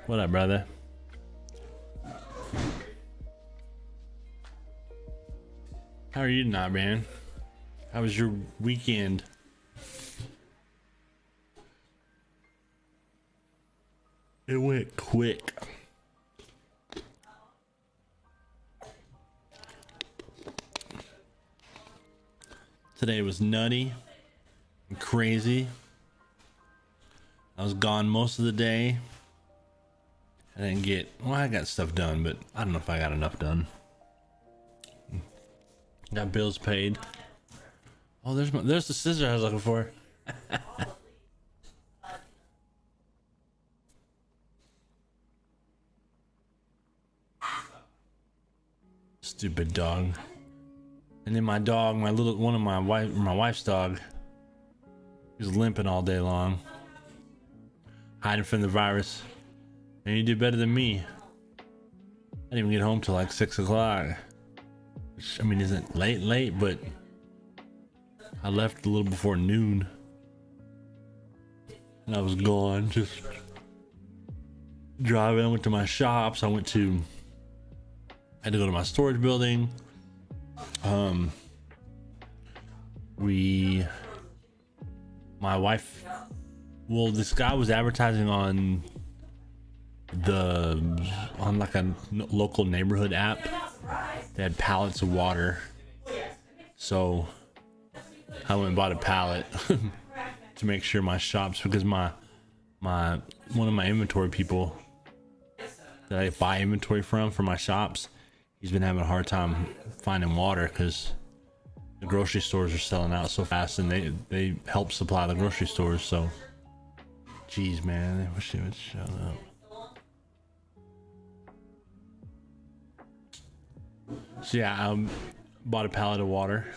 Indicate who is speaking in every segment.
Speaker 1: What up, brother? How are you tonight, man? How was your weekend? It went quick. Today was nutty and crazy. I was gone most of the day. I didn't get, well, I got stuff done, but I don't know if I got enough done. Got bills paid. Oh, there's the scissor I was looking for. Stupid dog. And then my dog, one of my wife's dog, he was limping all day long, hiding from the virus. And you did better than me. I didn't even get home till like 6 o'clock. Which, I mean, isn't late, but I left a little before noon. And I was gone, just driving. I went to my shops. I had to go to my storage building. My wife, well, this guy was advertising on like a local neighborhood app. They had pallets of water, so I went and bought a pallet to make sure my shops, because one of my inventory people that I buy inventory from for my shops, he's been having a hard time finding water because the grocery stores are selling out so fast, and they help supply the grocery stores. So geez, man, I wish they would shut up. So yeah, I bought a pallet of water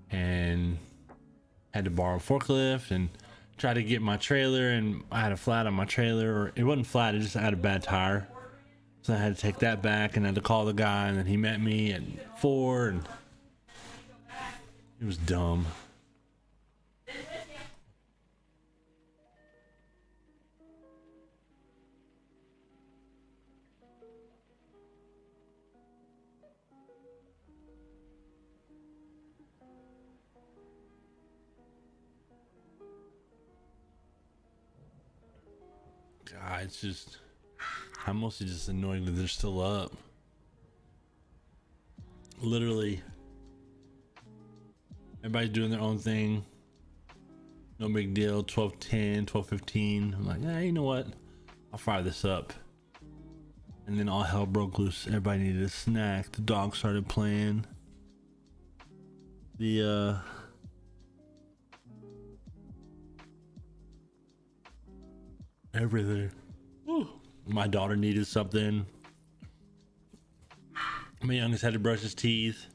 Speaker 1: and had to borrow a forklift and try to get my trailer, and I had a flat on my trailer, or it wasn't flat, it just had a bad tire. So I had to take that back and I had to call the guy, and then he met me at 4, and it was dumb. God, it's just, I'm mostly just annoyed that they're still up. Literally, everybody's doing their own thing. No big deal. 12:10, 12:15. I'm like, yeah, you know what? I'll fire this up. And then all hell broke loose. Everybody needed a snack. The dog started playing. Everything. Woo. My daughter needed something. My youngest had to brush his teeth.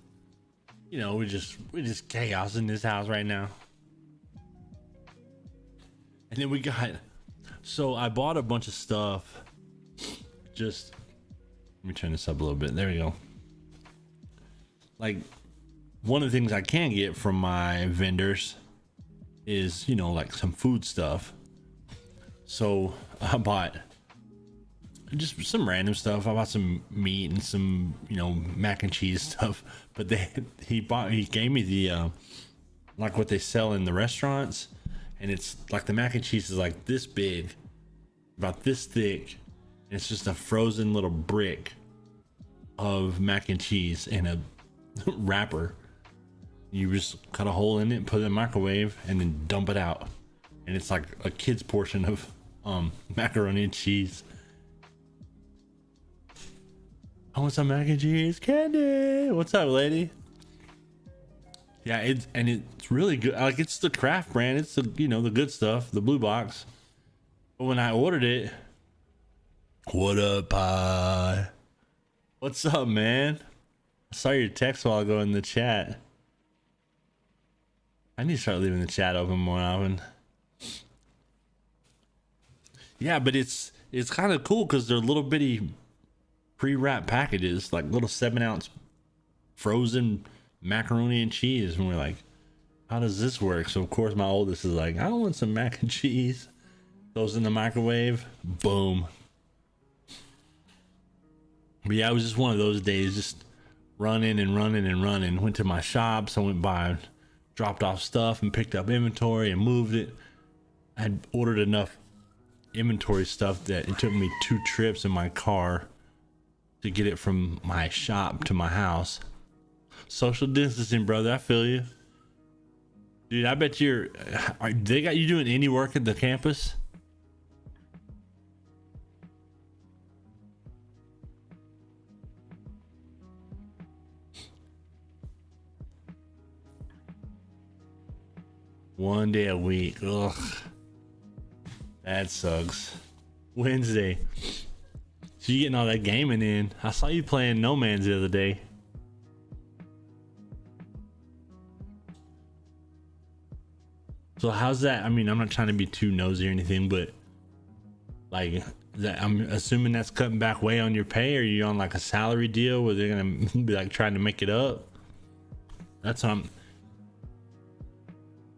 Speaker 1: You know, we just chaos in this house right now. And then so I bought a bunch of stuff. Let me turn this up a little bit. There we go. Like, one of the things I can get from my vendors is, you know, like some food stuff. So I bought just some random stuff. I bought some meat and some, you know, mac and cheese stuff. But he gave me the like what they sell in the restaurants, and it's like the mac and cheese is like this big, about this thick, and it's just a frozen little brick of mac and cheese in a wrapper. You just cut a hole in it, put it in the microwave, and then dump it out, and it's like a kid's portion of macaroni and cheese. I want some mac and cheese candy. What's up, lady? Yeah, it's really good. Like, it's the Kraft brand. It's the, you know, the good stuff, the blue box. But when I ordered it, what up, pie? What's up, man? I saw your text while ago in the chat. I need to start leaving the chat open more often. Yeah, but it's kind of cool because they're little bitty pre-wrapped packages, like little 7-ounce frozen macaroni and cheese. And we're like, how does this work? So of course my oldest is like, I want some mac and cheese. Throws in the microwave, boom, But yeah, it was just one of those days, just running and running and running. Went to my shops. I went by, dropped off stuff and picked up inventory and moved it. I had ordered enough inventory stuff that it took me 2 trips in my car to get it from my shop to my house. Social distancing, brother. I feel you. Dude, I bet they got you doing any work at the campus? One day a week. Ugh. That sucks. Wednesday. So you getting all that gaming in. I saw you playing No Man's the other day. So how's that? I mean, I'm not trying to be too nosy or anything, but like that, I'm assuming that's cutting back way on your pay. Or are you on like a salary deal where they're gonna be like trying to make it up? That's on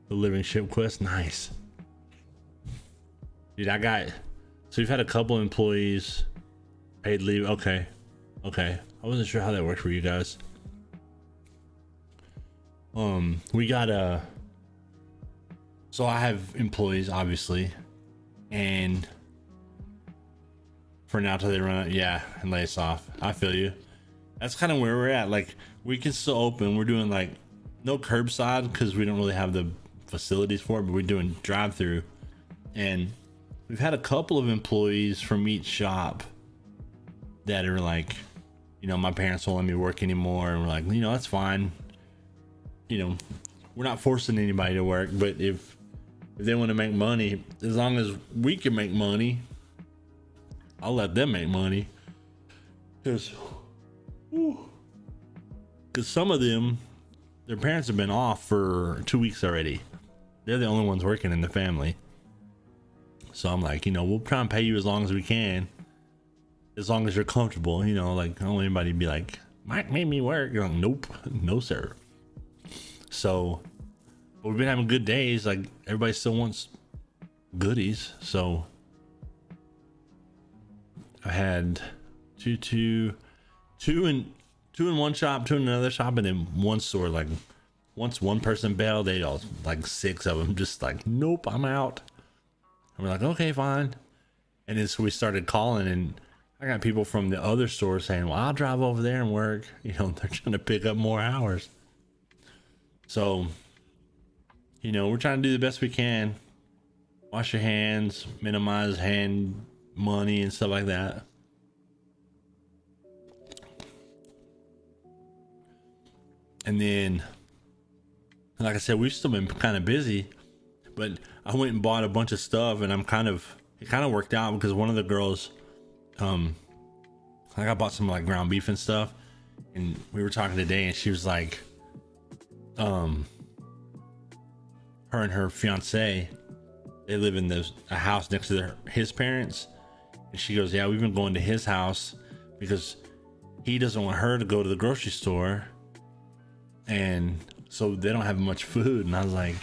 Speaker 1: the living ship quest. Nice. Dude, so you've had a couple employees paid leave. Okay. I wasn't sure how that worked for you guys. We got so I have employees obviously, and for now till they run out, yeah, and lay us off. I feel you. That's kind of where we're at. Like, we can still open. We're doing like no curbside because we don't really have the facilities for it, but we're doing drive-through, and we've had a couple of employees from each shop that are like, you know, my parents won't let me work anymore, and we're like, you know, that's fine. You know, we're not forcing anybody to work, but if they want to make money, as long as we can make money, I'll let them make money. Because some of them, their parents have been off for 2 weeks already. They're the only ones working in the family. So I'm like, you know, we'll try and pay you as long as we can, as long as you're comfortable. You know, like, I don't want anybody to be like, Mike made me work. You're like, nope, no sir. So we've been having good days. Like, everybody still wants goodies. So I had two in one shop, 2 in another shop, and then one store. Like, once one person bailed, they all like 6 of them just like, nope, I'm out. And we're like, okay, fine. And then so we started calling, and I got people from the other store saying, well, I'll drive over there and work. You know, they're trying to pick up more hours. So, you know, we're trying to do the best we can. Wash your hands, minimize hand money and stuff like that. And then, like I said, we've still been kind of busy, but I went and bought a bunch of stuff, and it kind of worked out because one of the girls, like, I bought some like ground beef and stuff, and we were talking today, and she was like, her and her fiance, they live in a house next to his parents, and she goes, yeah, we've been going to his house because he doesn't want her to go to the grocery store, and so they don't have much food. And I was like,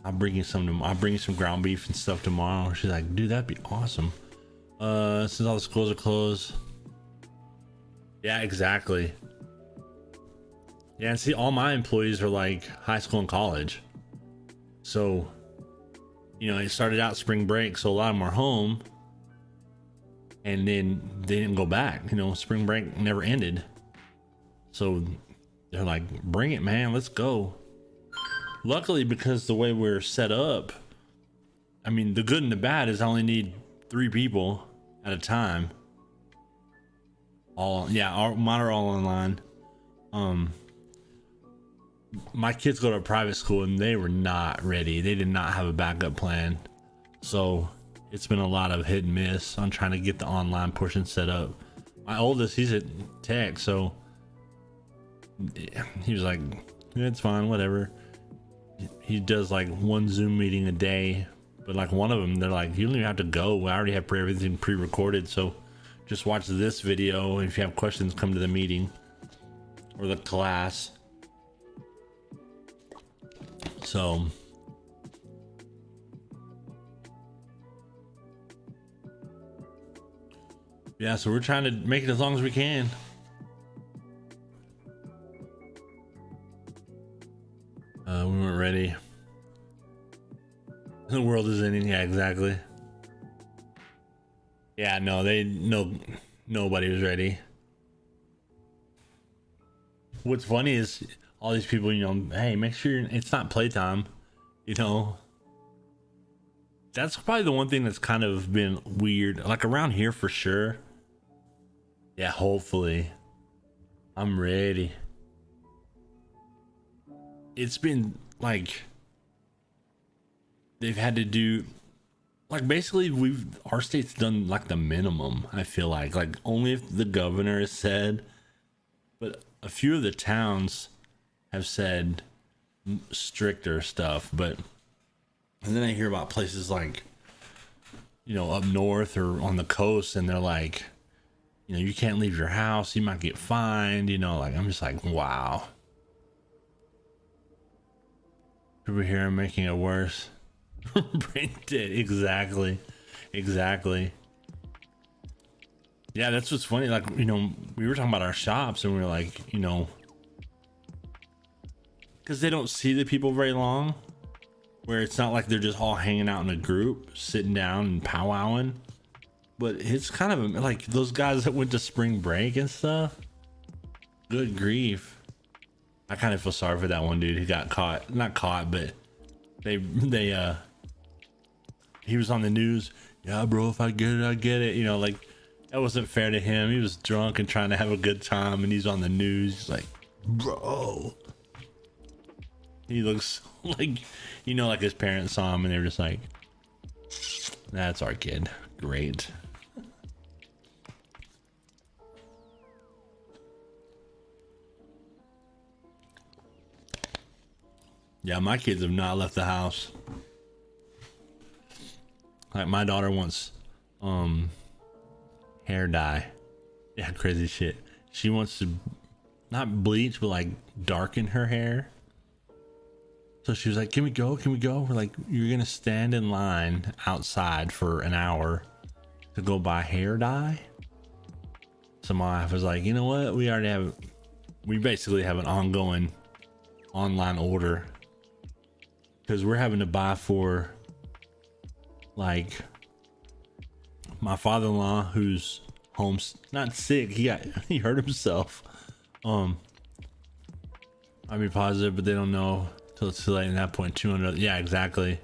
Speaker 1: I'll bring you some ground beef and stuff tomorrow. She's like, dude, that'd be awesome. Since all the schools are closed. Yeah, exactly. Yeah, and see, all my employees are like high school and college. So, you know, it started out spring break, so a lot of them are home, and then they didn't go back. You know, spring break never ended. So they're like, bring it, man, let's go. Luckily, because the way we're set up, I mean, the good and the bad is I only need 3 people at a time. Mine are all online. My kids go to a private school, and they were not ready. They did not have a backup plan. So it's been a lot of hit and miss on trying to get the online portion set up. My oldest, he's at tech, so he was like, yeah, it's fine, whatever. He does like 1 Zoom meeting a day, but like one of them, they're like, you don't even have to go. I already have everything pre-recorded, so just watch this video. If you have questions, come to the meeting or the class. So Yeah, so we're trying to make it as long as we can. We weren't ready. The world is ending. Yeah, exactly. Yeah, no, nobody was ready. What's funny is all these people, you know, hey, make sure it's not playtime, you know. That's probably the one thing that's kind of been weird, like around here for sure. Yeah, hopefully. I'm ready. It's been like they've had to do like basically our state's done like the minimum. I feel like only if the governor has said, but a few of the towns have said stricter stuff. But and then I hear about places like, you know, up north or on the coast, and they're like, you know, you can't leave your house, you might get fined, you know. Like, I'm just like, wow. People here are making it worse. Brain dead. Exactly. Yeah, that's what's funny. Like, you know, we were talking about our shops, and we were like, you know, because they don't see the people very long, where it's not like they're just all hanging out in a group, sitting down and powwowing. But it's kind of like those guys that went to spring break and stuff. Good grief. I kind of feel sorry for that one dude who got caught. Not caught, but he was on the news. Yeah, bro, if I get it, I get it. You know, like, that wasn't fair to him. He was drunk and trying to have a good time, and he's on the news. He's like, bro. He looks like, you know, like his parents saw him and they were just like, that's our kid. Great. Yeah, my kids have not left the house. Like, my daughter wants hair dye. Yeah, crazy shit. She wants to not bleach, but like darken her hair. So she was like, can we go? Can we go? We're like, you're gonna stand in line outside for an hour to go buy hair dye? So my wife was like, you know what? We basically have an ongoing online order, because we're having to buy for like my father-in-law, who's home, not sick. He hurt himself. I'd be positive, but they don't know till it's too late. At that point, 200. Yeah, exactly.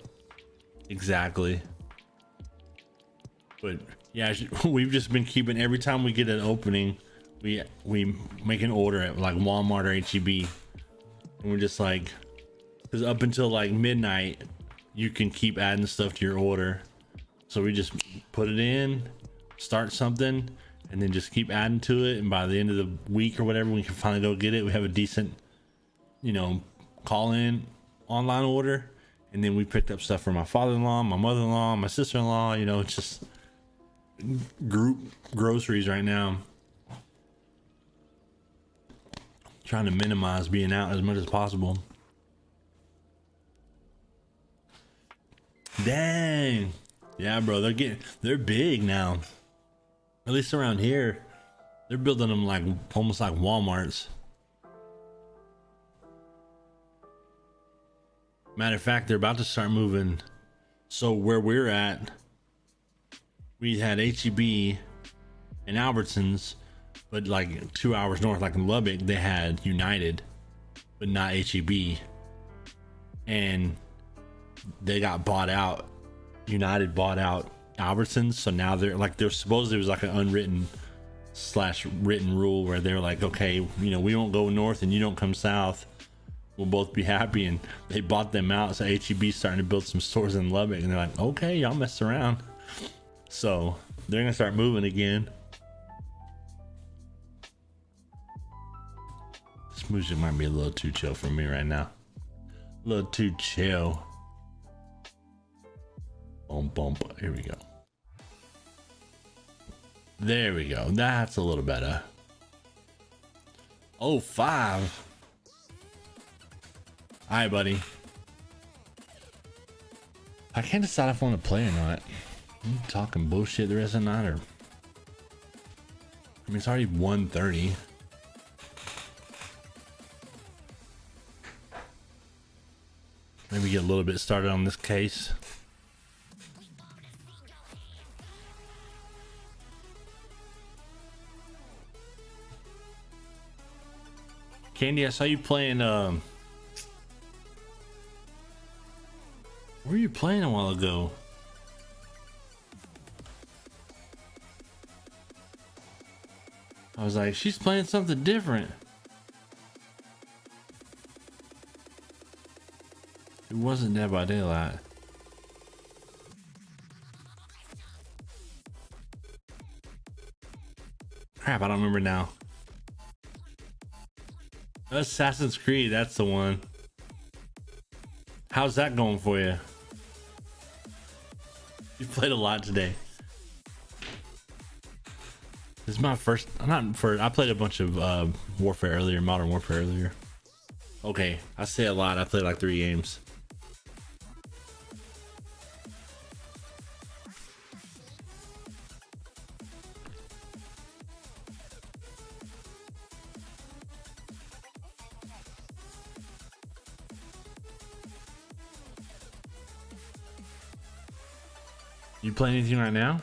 Speaker 1: But yeah, we've just been keeping, every time we get an opening, we make an order at like Walmart or HEB, and we're just like, because up until like midnight, you can keep adding stuff to your order. So we just put it in, start something, and then just keep adding to it. And by the end of the week or whatever, we can finally go get it. We have a decent, you know, call in online order. And then we picked up stuff for my father-in-law, my mother-in-law, my sister-in-law. You know, it's just group groceries right now. Trying to minimize being out as much as possible. Dang. Yeah, bro, they're big now. At least around here, they're building them like almost like Walmarts. Matter of fact, they're about to start moving. So where we're at, we had HEB and Albertsons, but like 2 hours north, like in Lubbock, they had United, but not HEB. And they got bought out. United bought out Albertsons, so now they're supposedly, it was like an unwritten / written rule where they're like, okay, you know, we won't go north and you don't come south, we'll both be happy. And they bought them out, so HEB's starting to build some stores in Lubbock, and they're like, okay, y'all mess around. So they're gonna start moving again. This music might be a little too chill for me right now. A little too chill. Bump. Here we go. There we go. That's a little better. Oh, 5. All right, buddy. I can't decide if I want to play or not. I'm talking bullshit the rest of the night, or I mean, it's already 1:30. Maybe get a little bit started on this case. Candy, I saw you playing, where were you playing a while ago? I was like, she's playing something different. It wasn't Dead by Daylight. Crap, I don't remember now. Assassin's Creed, that's the one. How's that going for you? You played a lot today. This is my first, I played a bunch of Warfare earlier, Modern Warfare earlier. Okay, I say a lot, I played like 3 games. You play anything right now?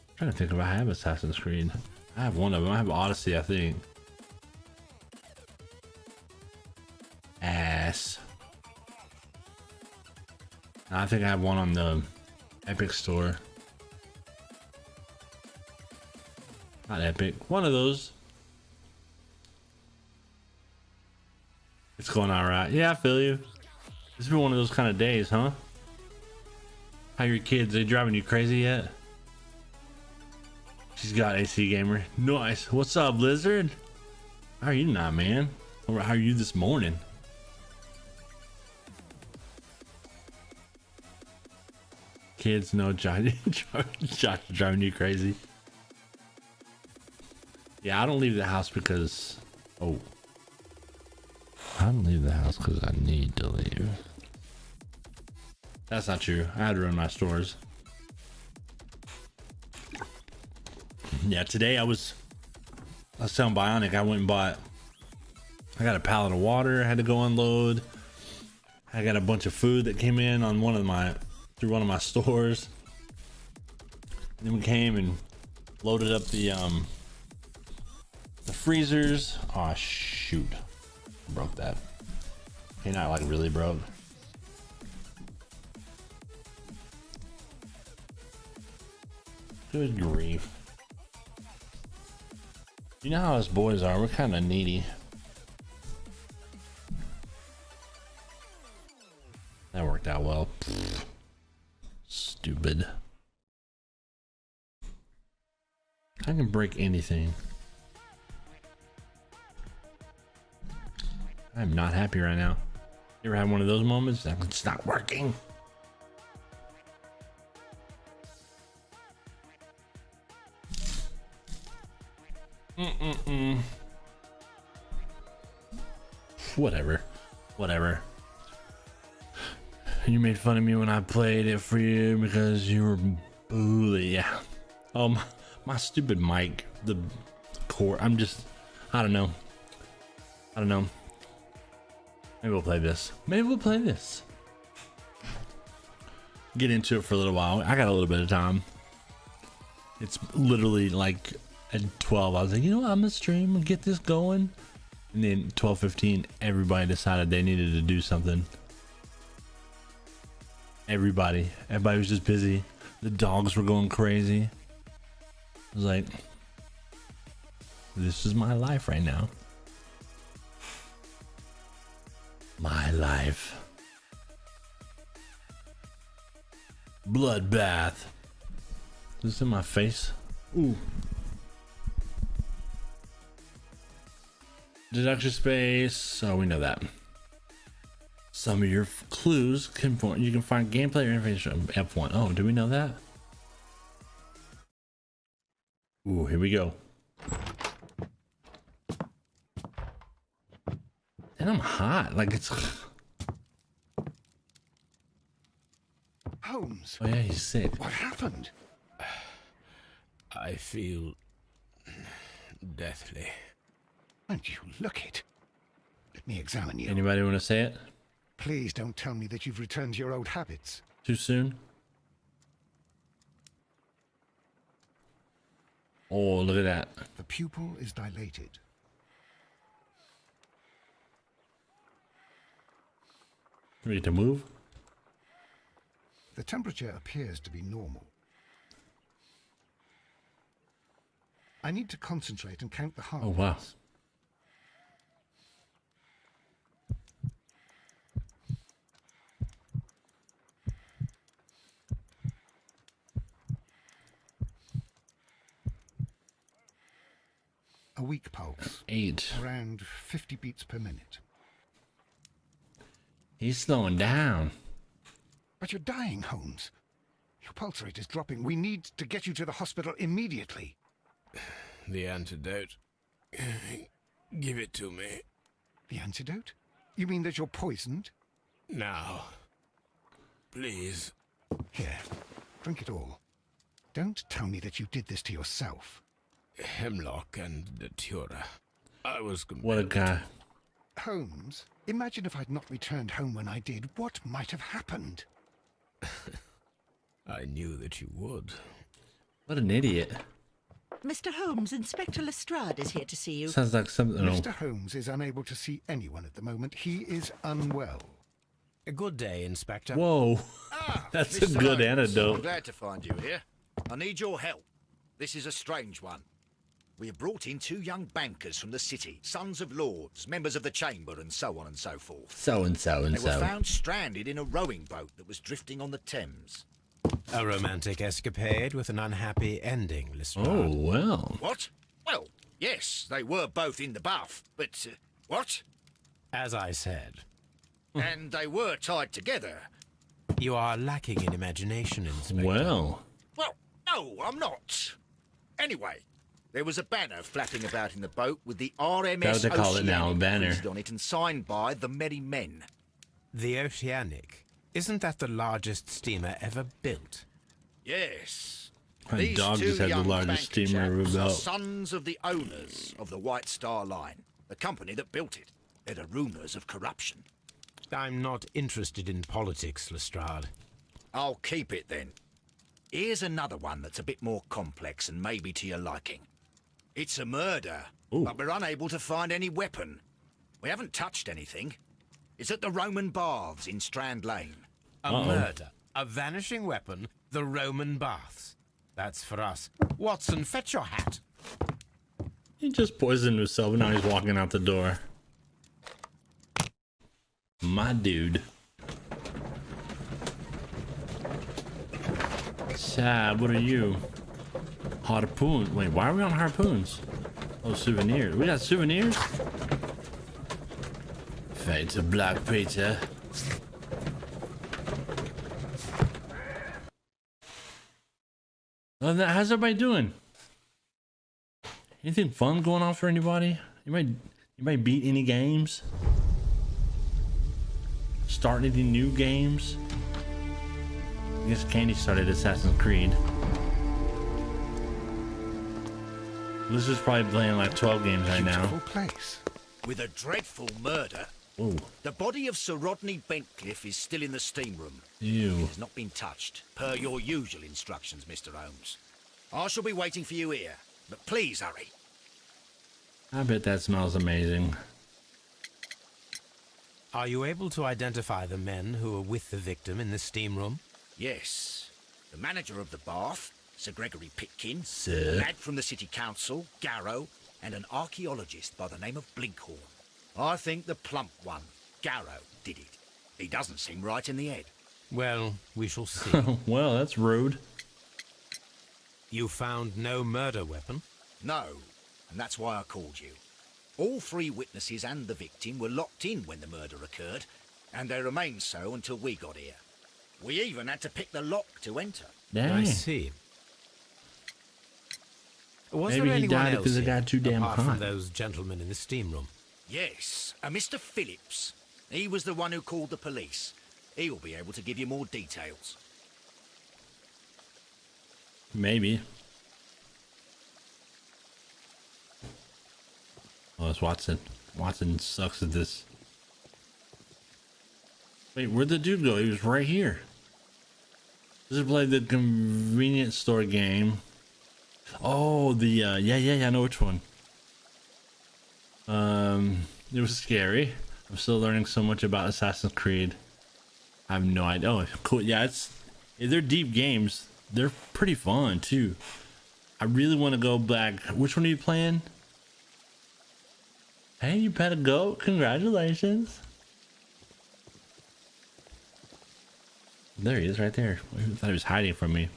Speaker 1: I'm trying to think if I have Assassin's Creed. I have one of them. I have Odyssey, I think. Ass. I think I have one on the Epic Store. Not Epic. One of those. It's going all right. Yeah, I feel you. This has been one of those kind of days, huh? How your kids? They driving you crazy yet? She's got AC Gamer. Nice. What's up, Blizzard? How are you not, man? Or how are you this morning? Kids, no, Josh is driving you crazy. Yeah, I don't leave the house because... Oh. I don't leave the house because I need to leave. That's not true. I had to run my stores. Yeah, today I was telling Bionic, I went and bought, I got a pallet of water, I had to go unload. I got a bunch of food that came in on through one of my stores. And then we came and loaded up the freezers. Oh shoot. Broke that. Okay, not like really broke. Good grief. You know how us boys are, we're kind of needy. That worked out well. Pfft. Stupid. I can break anything. I'm not happy right now. You ever had one of those moments? It's not working. Whatever. You made fun of me when I played it for you because you were bully. Yeah. My stupid mic, the cord. I don't know. Maybe we'll play this. Get into it for a little while. I got a little bit of time. It's literally like at 12. I was like, you know what? I'm gonna stream and get this going. And then 12:15, everybody decided they needed to do something. Everybody was just busy. The dogs were going crazy. I was like, this is my life right now. My life. Bloodbath. Is this in my face? Ooh. Deduction space. Oh, we know that. Some of your clues you can find gameplay or information on F1. Oh, do we know that? Ooh, here we go. And I'm hot. Like it's.
Speaker 2: Holmes,
Speaker 1: Oh yeah, he's sick.
Speaker 2: what happened?
Speaker 3: I feel deathly.
Speaker 2: And you look it. Let me examine you.
Speaker 1: Anybody want to say it?
Speaker 2: Please don't tell me that you've returned to your old habits.
Speaker 1: Too soon? Oh, look at that.
Speaker 2: The pupil is dilated.
Speaker 1: Ready to move?
Speaker 2: The temperature appears to be normal. I need to concentrate and count the heart.
Speaker 1: Oh, wow.
Speaker 2: A weak pulse.
Speaker 1: 8.
Speaker 2: Around 50 beats per minute.
Speaker 1: He's slowing down.
Speaker 2: But you're dying, Holmes. Your pulse rate is dropping. We need to get you to the hospital immediately.
Speaker 3: The antidote. Give it to me.
Speaker 2: The antidote? You mean that you're poisoned?
Speaker 3: Now. Please.
Speaker 2: Here, drink it all. Don't tell me that you did this to yourself.
Speaker 3: Hemlock and Datura. I was
Speaker 1: What a
Speaker 3: compelled.
Speaker 1: guy.
Speaker 2: Holmes, imagine if I'd not returned home when I did. What might have happened?
Speaker 3: I knew that you would.
Speaker 1: What an idiot.
Speaker 4: Mr. Holmes, Inspector Lestrade is here to see you.
Speaker 1: Sounds like something.
Speaker 2: Mr. Holmes is unable to see anyone at the moment. He is unwell.
Speaker 3: A good day, Inspector.
Speaker 1: Whoa. That's a
Speaker 5: Mr.
Speaker 1: good
Speaker 5: Holmes, I'm
Speaker 1: antidote.
Speaker 5: glad to find you here. I need your help. This is a strange one. We have brought in 2 young bankers from the city, sons of lords, members of the chamber, and so on and so forth.
Speaker 1: So and so and
Speaker 5: They were
Speaker 1: so.
Speaker 5: found stranded in a rowing boat that was drifting on the Thames.
Speaker 3: A romantic escapade with an unhappy ending, Lestrade.
Speaker 1: Oh, well.
Speaker 5: What? Well, yes, they were both in the bath, but what?
Speaker 3: As I said,
Speaker 5: And they were tied together.
Speaker 3: you are lacking in imagination, Inspector.
Speaker 1: Well.
Speaker 5: Well, no, I'm not. Anyway, there was a banner flapping about in the boat with the RMS
Speaker 1: That's what they call it now, a
Speaker 5: Oceanic
Speaker 1: banner.
Speaker 5: printed on it and signed by the Merry Men.
Speaker 3: The Oceanic. Isn't that the largest steamer ever built?
Speaker 5: Yes.
Speaker 1: My
Speaker 5: These
Speaker 1: dog
Speaker 5: 2
Speaker 1: just had the
Speaker 5: young
Speaker 1: largest
Speaker 5: banker
Speaker 1: steamer ever
Speaker 5: chaps are
Speaker 1: built.
Speaker 5: sons of the owners of the White Star Line, the company that built it. There are rumours of corruption.
Speaker 3: I'm not interested in politics, Lestrade.
Speaker 5: I'll keep it then. Here's another one that's a bit more complex and maybe to your liking. It's a murder,
Speaker 1: Ooh.
Speaker 5: but we're unable to find any weapon. We haven't touched anything. It's at the Roman Baths in Strand Lane.
Speaker 3: A murder, a vanishing weapon, the Roman baths. That's for us. Watson, fetch your hat.
Speaker 1: He just poisoned himself and now he's walking out the door. My dude. Sad, what are you? Harpoon. Wait, why are we on harpoons? Oh, souvenirs. We got souvenirs? Fate of Black Peter. Other than that, how's everybody doing? Anything fun going on for anybody? Anybody beat any games? Start any new games? I guess Candy started Assassin's Creed. This is probably playing like 12 games right now.
Speaker 2: Beautiful place.
Speaker 5: With a dreadful murder.
Speaker 1: Ooh.
Speaker 5: The body of Sir Rodney Bentcliffe is still in the steam room.
Speaker 1: Ew.
Speaker 5: It has not been touched, per your usual instructions, Mr. Holmes. I shall be waiting for you here, but please hurry.
Speaker 1: I bet that smells amazing.
Speaker 3: Are you able to identify the men who were with the victim in the steam room?
Speaker 5: Yes. The manager of the bath, Sir Gregory Pitkin,
Speaker 1: Sir.
Speaker 5: a lad from the city council, Garrow, and an archaeologist by the name of Blinkhorn. I think the plump one, Garrow, did it. He doesn't seem right in the head.
Speaker 3: Well, we shall see.
Speaker 1: Well, that's rude.
Speaker 3: You found no murder weapon?
Speaker 5: No, and that's why I called you. All 3 witnesses and the victim were locked in when the murder occurred, and they remained so until we got here. We even had to pick the lock to enter.
Speaker 1: Dang.
Speaker 3: I see. Was
Speaker 1: Maybe
Speaker 3: there
Speaker 1: he
Speaker 3: anyone
Speaker 1: died
Speaker 3: else
Speaker 1: because it
Speaker 3: here,
Speaker 1: got too damn
Speaker 3: apart
Speaker 1: hot.
Speaker 3: from those gentlemen in the steam room?
Speaker 5: Yes, a Mr. Phillips. He was the one who called the police. He'll be able to give you more details.
Speaker 1: Maybe. Oh, it's Watson. Watson sucks at this. Wait, where'd the dude go? He was right here. This is like the convenience store game. Oh, the yeah, I know which one. It was scary. I'm still learning so much about Assassin's Creed. I have no idea. Oh, cool. Yeah, they're deep games. They're pretty fun too. I really want to go back. Which one are you playing? Hey, you pet a goat. Congratulations. There he is, right there. I thought he was hiding from me.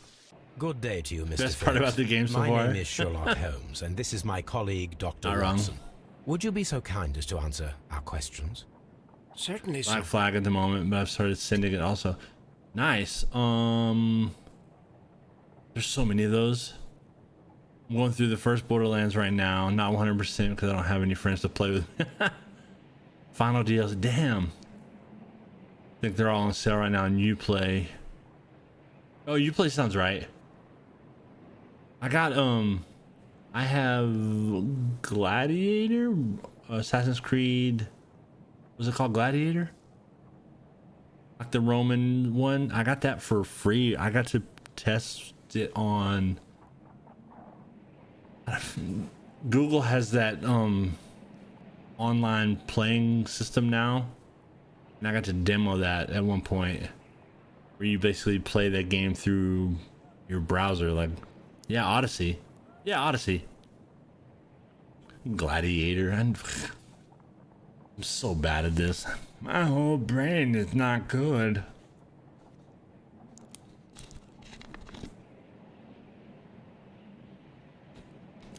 Speaker 3: Good day to you, Mr.
Speaker 1: Best part about the game so far.
Speaker 3: My name is Sherlock Holmes, and this is my colleague, Dr. Watson. Would you be so kind as to answer our questions?
Speaker 2: Certainly, sir.
Speaker 1: Black flag at the moment, but I've started sending it also. Nice. There's so many of those. I'm going through the first Borderlands right now. Not 100% because I don't have any friends to play with. Final DLC. Damn. I think they're all on sale right now on Uplay. Oh, Uplay sounds right. I got I have Gladiator, Assassin's Creed. Was it called Gladiator? Like the Roman one. I got that for free. I got to test it on. Google has that online playing system now, and I got to demo that at one point, where you basically play that game through your browser. Like, yeah, Odyssey. Yeah, Odyssey. Gladiator. I'm so bad at this. My whole brain is not good.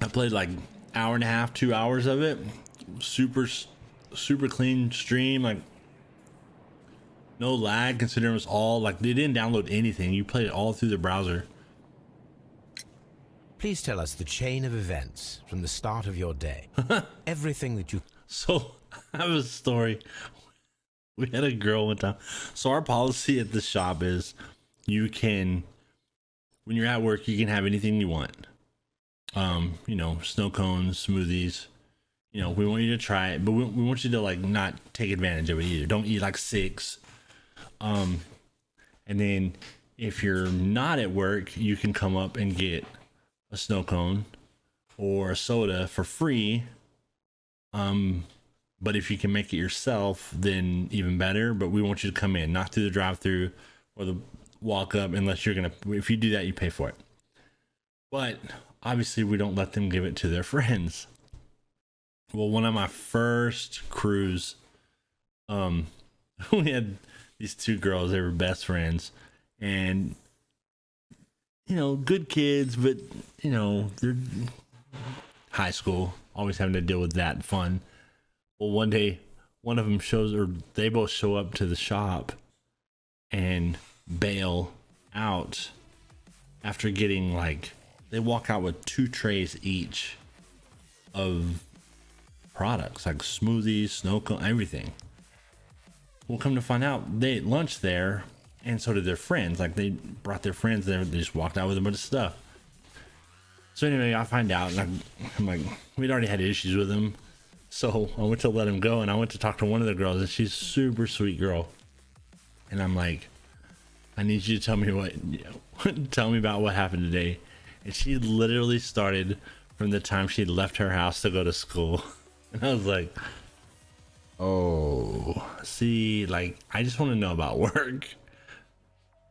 Speaker 1: I played like hour and a half, 2 hours of it. Super clean stream. Like, no lag, considering it was all like, they didn't download anything. You played it all through the browser.
Speaker 3: Please tell us the chain of events from the start of your day. Everything that you...
Speaker 1: So, I have a story. We had a girl one time. So our policy at the shop is you can, when you're at work, you can have anything you want. You know, snow cones, smoothies. You know, we want you to try it, but we want you to like not take advantage of it either. Don't eat like 6. And then if you're not at work, you can come up and get a snow cone or a soda for free. But if you can make it yourself, then even better. But we want you to come in, not through the drive-through or the walk up, unless you're gonna. If you do that, you pay for it. But obviously, we don't let them give it to their friends. Well, one of my first crews, we had these 2 girls. They were best friends, and you know, good kids, but you know, they're high school, always having to deal with that fun. Well, one day, one of them they both show up to the shop and bail out after getting like, they walk out with 2 trays each of products like smoothies, snow cone, everything. We'll come to find out they ate lunch there, and so did their friends. Like, they brought their friends there. They just walked out with a bunch of stuff. So anyway, I find out, and I'm like, we'd already had issues with them. So I went to let him go, and I went to talk to one of the girls, and she's a super sweet girl. And I'm like, I need you to tell me tell me about what happened today. And she literally started from the time she left her house to go to school. And I was like, oh, see, like, I just want to know about work.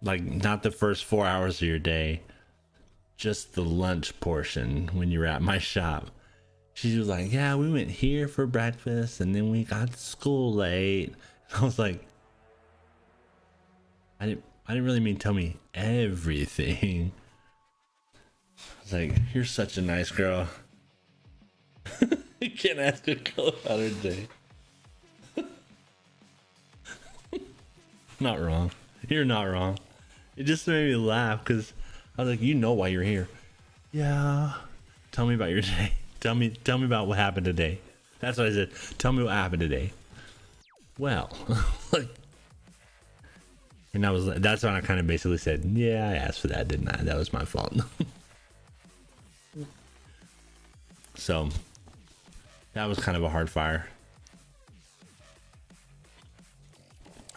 Speaker 1: Like, not the first 4 hours of your day, just the lunch portion when you were at my shop. She was like, yeah, we went here for breakfast, and then we got to school late. I was like, I didn't really mean tell me everything. I was like, you're such a nice girl. You can't ask a girl about her day. Not wrong. You're not wrong. It just made me laugh because I was like, you know why you're here. Yeah. Tell me about your day. Tell me about what happened today. That's what I said. Tell me what happened today. Well, and that's when I kind of basically said, yeah, I asked for that, didn't I? That was my fault. So that was kind of a hard fire.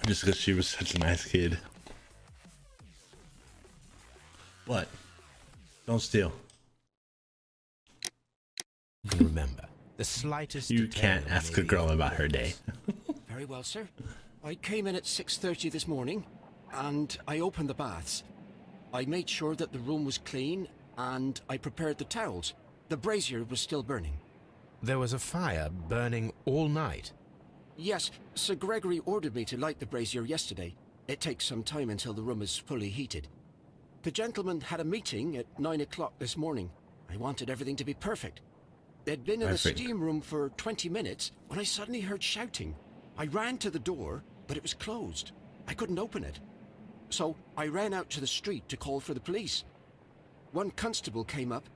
Speaker 1: Just because she was such a nice kid. What? Don't steal.
Speaker 3: And remember, the slightest
Speaker 1: You
Speaker 3: detail
Speaker 1: can't ask a
Speaker 3: may be
Speaker 1: girl
Speaker 3: of
Speaker 1: about her day.
Speaker 6: Very well, sir. I came in at 6:30 this morning, and I opened the baths. I made sure that the room was clean, and I prepared the towels. The brazier was still burning.
Speaker 3: There was a fire burning all night.
Speaker 6: Yes, Sir Gregory ordered me to light the brazier yesterday. It takes some time until the room is fully heated. The gentleman had a meeting at 9 o'clock this morning. I wanted everything to be perfect. They'd been in the steam room for 20 minutes when I suddenly heard shouting. I ran to the door, but it was closed. I couldn't open it. So I ran out to the street to call for the police. One constable came up,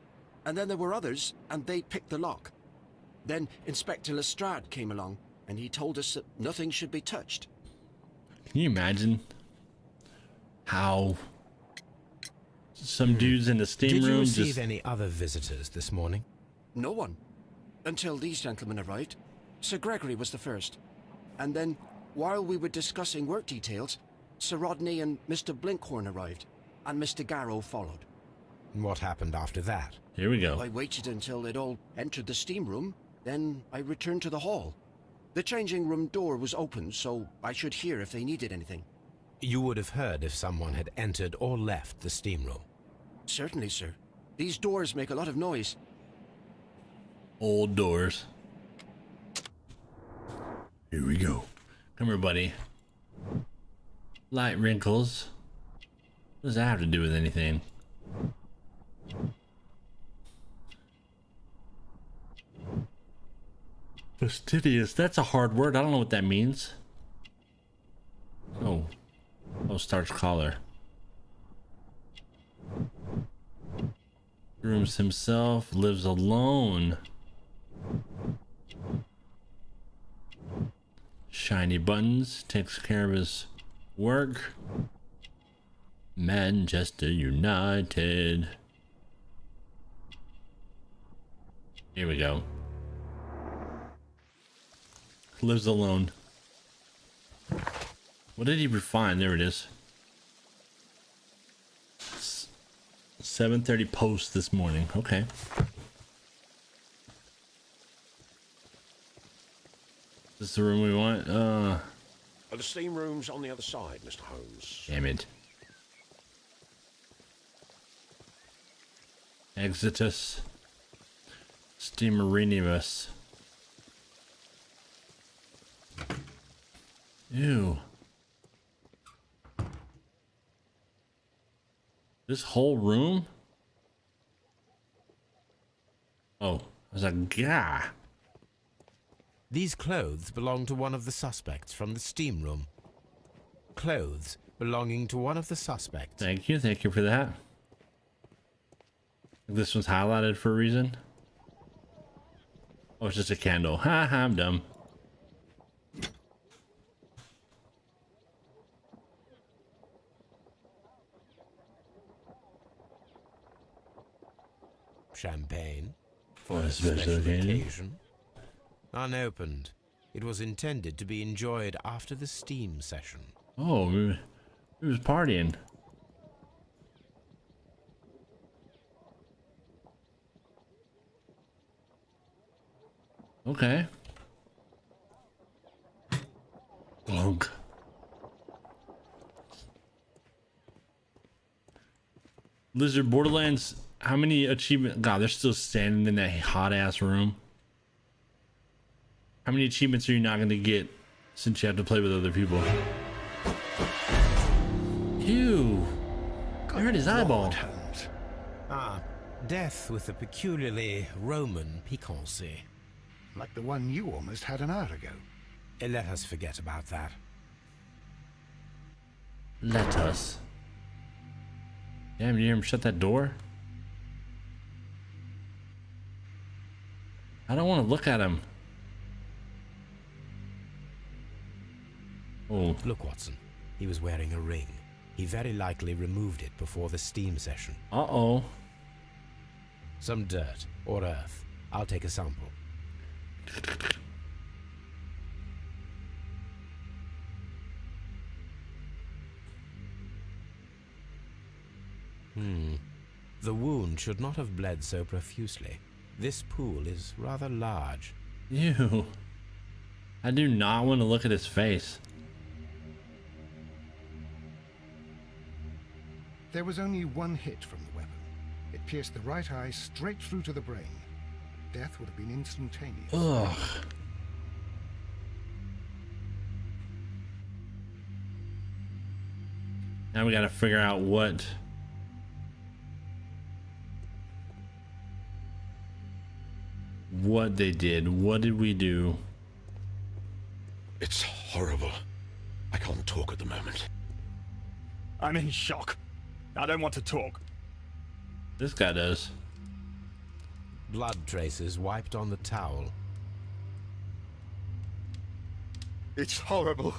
Speaker 6: and then there were others, and they picked the lock. Then Inspector Lestrade came along, and he told us that nothing should be touched.
Speaker 1: Can you imagine how some dudes in the steam
Speaker 3: Did you
Speaker 1: room
Speaker 3: receive
Speaker 1: just...
Speaker 3: any other visitors this morning?
Speaker 6: No one. Until these gentlemen arrived. Sir Gregory was the first. And then, while we were discussing work details, Sir Rodney and Mr. Blinkhorn arrived, and Mr. Garrow followed.
Speaker 3: What happened after that?
Speaker 1: Here we go.
Speaker 6: I waited until they'd all entered the steam room, then I returned to the hall. The changing room door was open, so I should hear if they needed anything.
Speaker 3: You would have heard if someone had entered or left the steam room.
Speaker 6: Certainly, sir. These doors make a lot of noise.
Speaker 1: Old doors. Here we go. Come here, buddy. Light wrinkles. What does that have to do with anything? Fastidious. That's a hard word. I don't know what that means. Oh. Oh, starch collar. Grooms himself. Lives alone. Shiny buttons. Takes care of his work. Manchester United. Here we go. Lives alone. What did he refine? There it is. 7:30 post this morning. Okay. Is this the room we want?
Speaker 7: The steam room's on the other side, Mr. Holmes.
Speaker 1: Damn it. Exitus. Steamerenibus. Ew. This whole room? Oh, I was like, gah.
Speaker 3: These clothes belong to one of the suspects from the steam room. Clothes belonging to one of the suspects.
Speaker 1: Thank you for that. This one's highlighted for a reason. Oh, it's just a candle. Ha ha, I'm dumb.
Speaker 3: Champagne.
Speaker 1: For a special occasion.
Speaker 3: Unopened. It was intended to be enjoyed after the steam session.
Speaker 1: Oh, we was partying. Okay. Glunk. Lizard Borderlands, how many achievements? God, they're still standing in that hot ass room. How many achievements are you not going to get since you have to play with other people? Ew. I hurt his eyeball.
Speaker 3: Ah, death with a peculiarly Roman piquancy.
Speaker 2: Like the one you almost had an hour ago.
Speaker 3: Let us forget about that.
Speaker 1: Let us. Damn, you hear him shut that door? I don't want to look at him. Oh.
Speaker 3: Look, Watson. He was wearing a ring. He very likely removed it before the steam session.
Speaker 1: Uh-oh.
Speaker 3: Some dirt or earth I'll take a sample. The wound should not have bled so profusely. This pool is rather large.
Speaker 1: Ew. I do not want to look at his face.
Speaker 2: There was only one hit from the weapon. It pierced the right eye straight through to the brain. Death would have been instantaneous.
Speaker 1: Ugh. Now we gotta figure out what they did. What did we do?
Speaker 7: It's horrible. I can't talk at the moment.
Speaker 8: I'm in shock. I don't want to talk.
Speaker 1: This guy does.
Speaker 3: Blood traces wiped on the towel.
Speaker 9: It's horrible.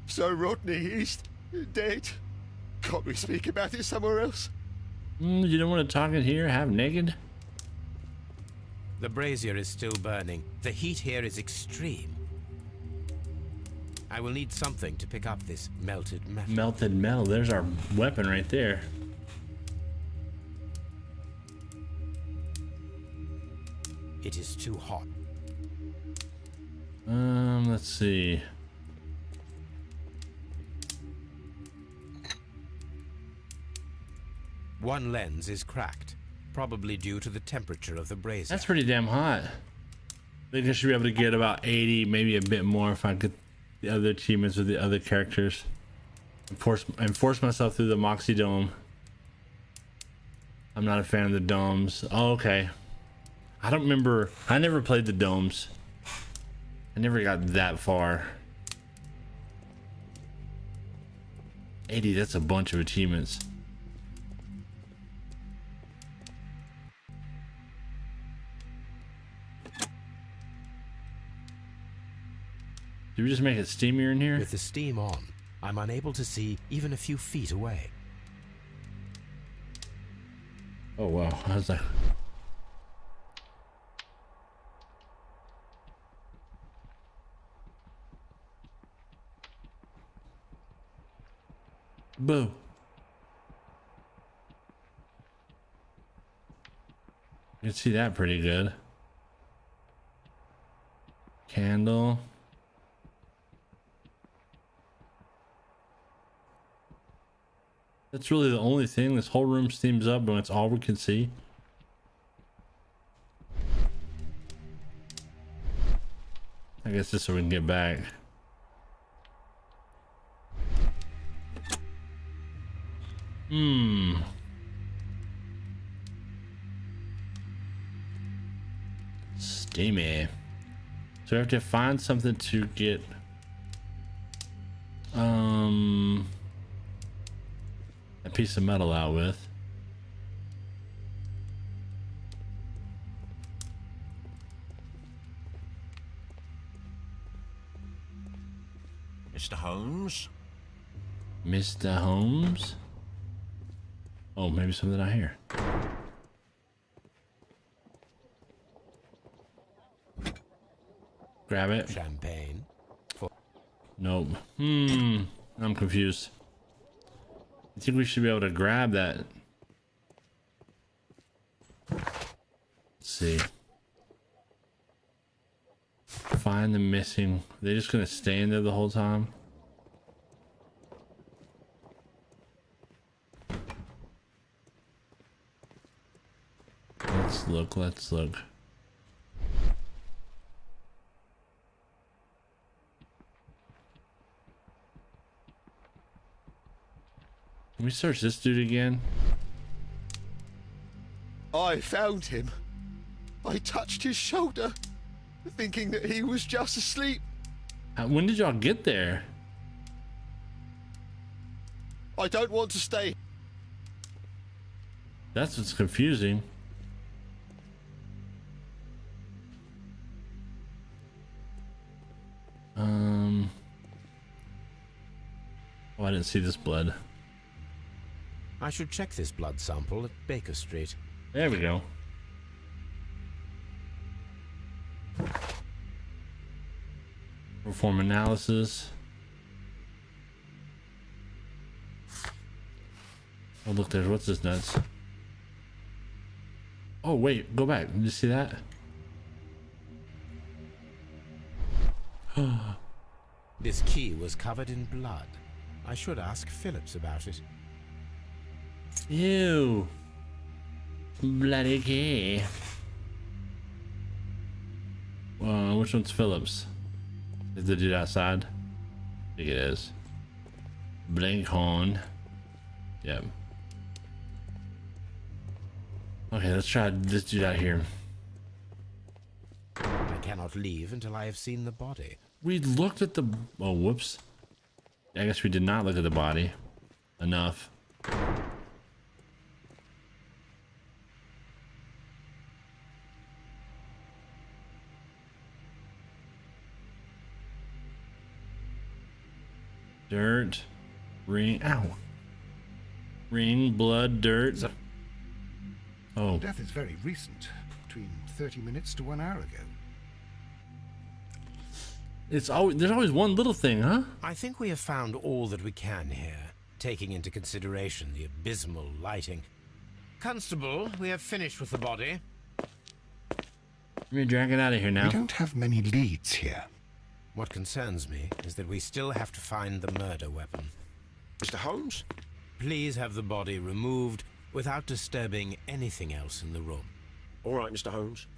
Speaker 9: So Rodney, he's dead. Can't we speak about it somewhere else?
Speaker 1: You don't want to talk it here, half naked?
Speaker 3: The brazier is still burning. The heat here is extreme. I will need something to pick up this melted metal.
Speaker 1: Melted metal. There's our weapon right there.
Speaker 3: It is too hot.
Speaker 1: Let's see.
Speaker 3: One lens is cracked, probably due to the temperature of the brazier.
Speaker 1: That's pretty damn hot. I think I should be able to get about 80, maybe a bit more if I get the other achievements with the other characters. And force myself through the Moxie Dome. I'm not a fan of the domes. Oh, okay. I don't remember. I never played the domes. I never got that far. 80, that's a bunch of achievements. Did we just make it steamier in here?
Speaker 3: With the steam on, I'm unable to see even a few feet away.
Speaker 1: Oh wow, I was like... Boo. You can see that pretty good. Candle. That's really the only thing. This whole room steams up and it's all we can see. I guess just so we can get back. Steamy. So we have to find something to get a piece of metal out with.
Speaker 7: Mr. Holmes?
Speaker 1: Mr. Holmes? Oh, maybe something I hear. Grab it.
Speaker 3: Champagne.
Speaker 1: Nope. I'm confused. I think we should be able to grab that. Let's see. Find the missing. They're just gonna stay in there the whole time. Let's look. Let's look. Can we search this dude again?
Speaker 9: I found him. I touched his shoulder, thinking that he was just asleep.
Speaker 1: When did y'all get there?
Speaker 9: I don't want to stay.
Speaker 1: That's what's confusing. Oh, I didn't see this blood.
Speaker 3: I should check this blood sample at Baker Street.
Speaker 1: There we go. Perform analysis. Oh, look, there's what's this nuts? Oh, wait, go back. Did you see that?
Speaker 3: This key was covered in blood. I should ask Phillips about it.
Speaker 1: Ew. Bloody key. Which one's Phillips? Is the dude outside? I think it is. Blinkhorn. Yep. Okay, let's try this dude out here.
Speaker 3: I cannot leave until I have seen the body.
Speaker 1: We looked at the... Oh, whoops. I guess we did not look at the body. Enough. Dirt. Ring. Ow. Ring, blood, dirt. Oh.
Speaker 2: Death is very recent, between 30 minutes to 1 hour ago.
Speaker 1: It's always, there's always one little thing, huh?
Speaker 3: I think we have found all that we can here, taking into consideration the abysmal lighting. Constable, we have finished with the body.
Speaker 1: We're dragging out of here now.
Speaker 2: We don't have many leads here.
Speaker 3: What concerns me is that we still have to find the murder weapon.
Speaker 6: Mr. Holmes?
Speaker 3: Please have the body removed without disturbing anything else in the room.
Speaker 6: All right, Mr. Holmes.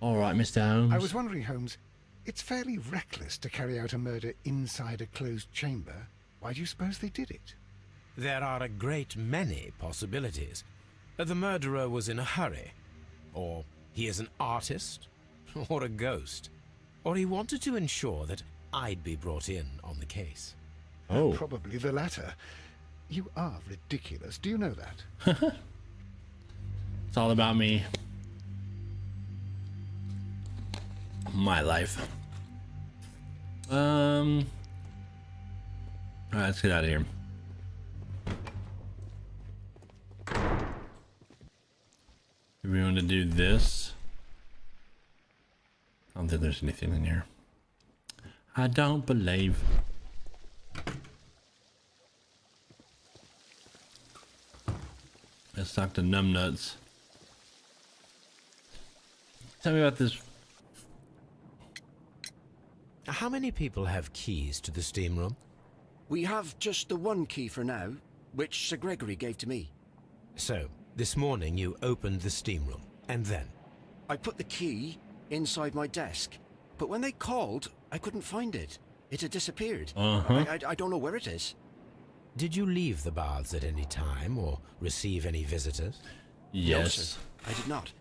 Speaker 1: All right, Mr. Holmes.
Speaker 2: I was wondering, Holmes, it's fairly reckless to carry out a murder inside a closed chamber. Why do you suppose they did it?
Speaker 3: There are a great many possibilities. The murderer was in a hurry, or he is an artist, or a ghost, or he wanted to ensure that I'd be brought in on the case.
Speaker 1: Oh.
Speaker 2: Probably the latter. You are ridiculous. Do you know that?
Speaker 1: It's all about me. My life. All right, let's get out of here. If we want to do this, I don't think there's anything in here. I don't believe. Let's talk to numbnuts. Tell me about this.
Speaker 3: How many people have keys to the steam room?
Speaker 6: We have just the one key for now, which Sir Gregory gave to me.
Speaker 3: So, this morning you opened the steam room, and then?
Speaker 6: I put the key inside my desk, but when they called, I couldn't find it. It had disappeared. I don't know where it is.
Speaker 3: Did you leave the baths at any time, or receive any visitors?
Speaker 1: Yes.
Speaker 6: No, sir, I did not.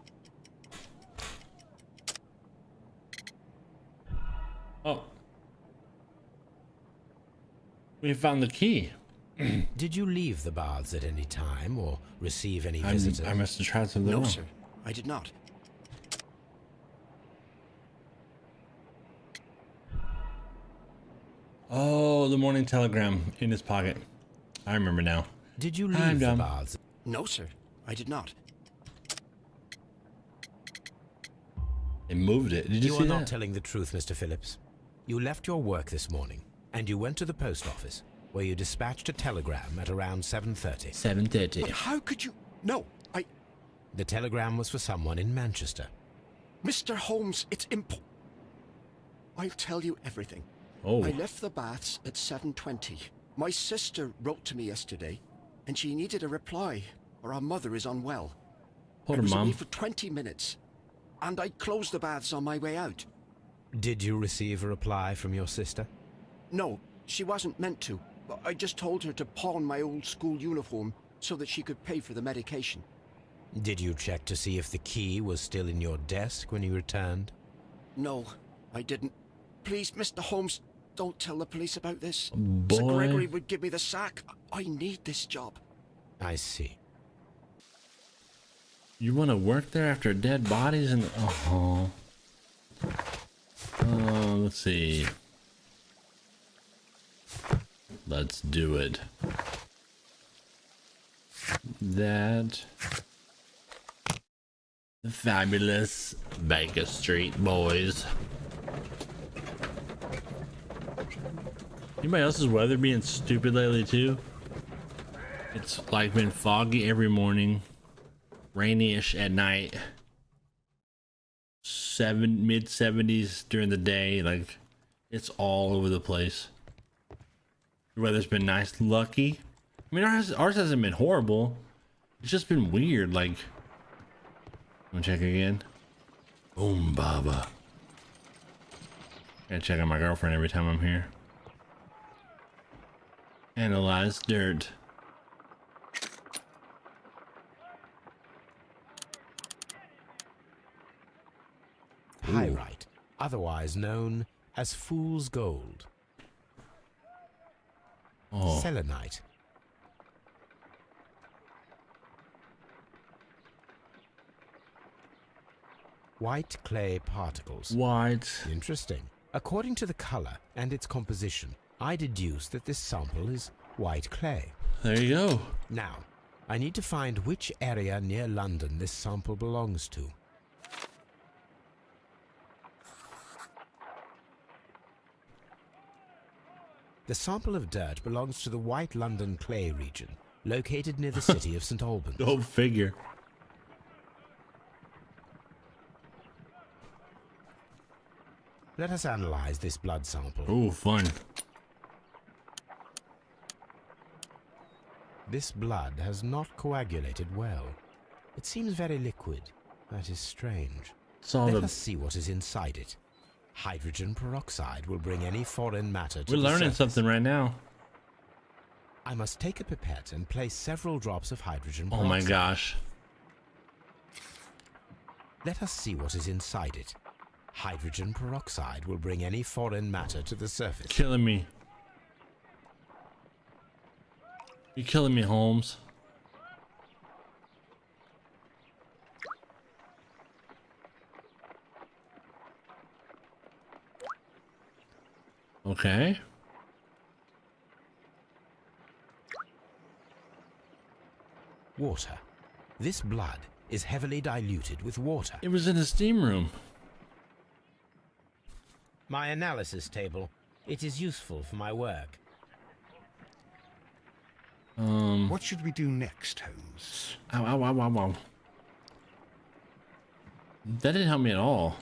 Speaker 1: Oh. We found the key.
Speaker 3: Did you leave the baths at any time, or receive any visitors?
Speaker 1: I must have tried something
Speaker 6: No,
Speaker 1: wrong.
Speaker 6: sir, I did not.
Speaker 1: Oh, the morning telegram in his pocket. I remember now.
Speaker 3: Did you leave the baths?
Speaker 6: No, sir, I did not.
Speaker 1: They moved it. Did you see
Speaker 3: are
Speaker 1: that?
Speaker 3: not telling the truth, Mr. Phillips. You left your work this morning, and you went to the post office, where you dispatched a telegram at around 7:30.
Speaker 1: 7:30.
Speaker 6: But how could you... No,
Speaker 3: The telegram was for someone in Manchester.
Speaker 6: Mr. Holmes, it's I'll tell you everything.
Speaker 1: Oh.
Speaker 6: I left the baths at 7:20. My sister wrote to me yesterday, and she needed a reply, or our mother is unwell.
Speaker 1: Hold
Speaker 6: I
Speaker 1: on,
Speaker 6: was away
Speaker 1: Mom.
Speaker 6: for 20 minutes, and I closed the baths on my way out.
Speaker 3: Did you receive a reply from your sister?
Speaker 6: No, she wasn't meant to. I just told her to pawn my old school uniform so that she could pay for the medication.
Speaker 3: Did you check to see if the key was still in your desk when you returned?
Speaker 6: No, I didn't. Please, Mr. Holmes, don't tell the police about this.
Speaker 1: Boy.
Speaker 6: Sir Gregory would give me the sack. I need this job.
Speaker 3: I see.
Speaker 1: You want to work there after dead bodies and let's see. Let's do it. That the fabulous Baker Street boys. Anybody else's weather being stupid lately too? It's like been foggy every morning, rainy-ish at night, mid 70s during the day. Like, it's all over the place. The weather's been nice, lucky. I mean, ours hasn't been horrible. It's just been weird. Like, wanna check again? Boom, Baba. Gotta check on my girlfriend every time I'm here. Analyze dirt.
Speaker 3: Pyrite, otherwise known as fool's gold.
Speaker 1: Oh.
Speaker 3: Selenite. White clay particles.
Speaker 1: White.
Speaker 3: Interesting. According to the color and its composition, I deduce that this sample is white clay.
Speaker 1: There you go.
Speaker 3: Now, I need to find which area near London this sample belongs to. The sample of dirt belongs to the White London clay region, located near the city of St. Albans.
Speaker 1: Go figure.
Speaker 3: Let us analyze this blood sample.
Speaker 1: Oh, fun.
Speaker 3: This blood has not coagulated well. It seems very liquid. That is strange. Let us see what is inside it. Hydrogen peroxide will bring any foreign matter to the
Speaker 1: We're learning
Speaker 3: surface.
Speaker 1: something right now.
Speaker 3: I must take a pipette and place several drops of hydrogen
Speaker 1: Oh
Speaker 3: peroxide.
Speaker 1: my gosh.
Speaker 3: Let us see what is inside it. Hydrogen peroxide will bring any foreign matter to the surface.
Speaker 1: Killing me. You're killing me, Holmes. Okay.
Speaker 3: Water. This blood is heavily diluted with water.
Speaker 1: It was in the steam room.
Speaker 3: My analysis table. It is useful for my work.
Speaker 2: What should we do next, Holmes?
Speaker 1: Ow, ow, ow, ow, ow. That didn't help me at all.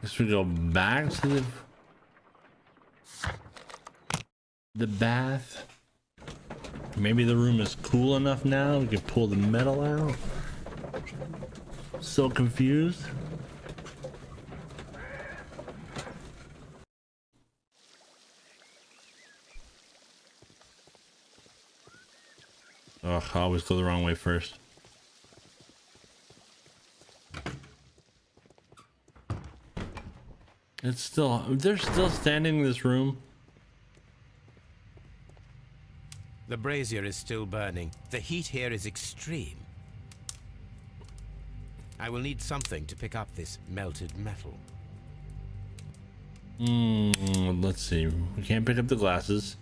Speaker 1: Guess we go back to the bath. Maybe the room is cool enough now. We can pull the metal out. So confused. Ugh, I always go the wrong way first. They're still standing in this room.
Speaker 3: The brazier is still burning. The heat here is extreme. I will need something to pick up this melted metal.
Speaker 1: Let's see. We can't pick up the glasses.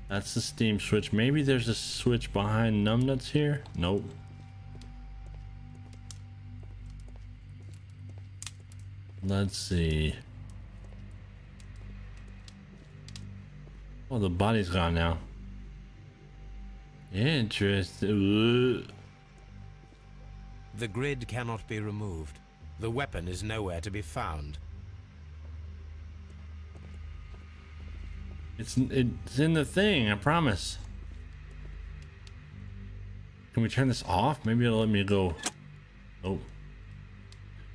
Speaker 1: That's the steam switch. Maybe there's a switch behind numbnuts here? Nope. Let's see. Oh, the body's gone now. Interesting.
Speaker 3: The grid cannot be removed. The weapon is nowhere to be found.
Speaker 1: It's in the thing, I promise. Can we turn this off? Maybe it'll let me go. Oh.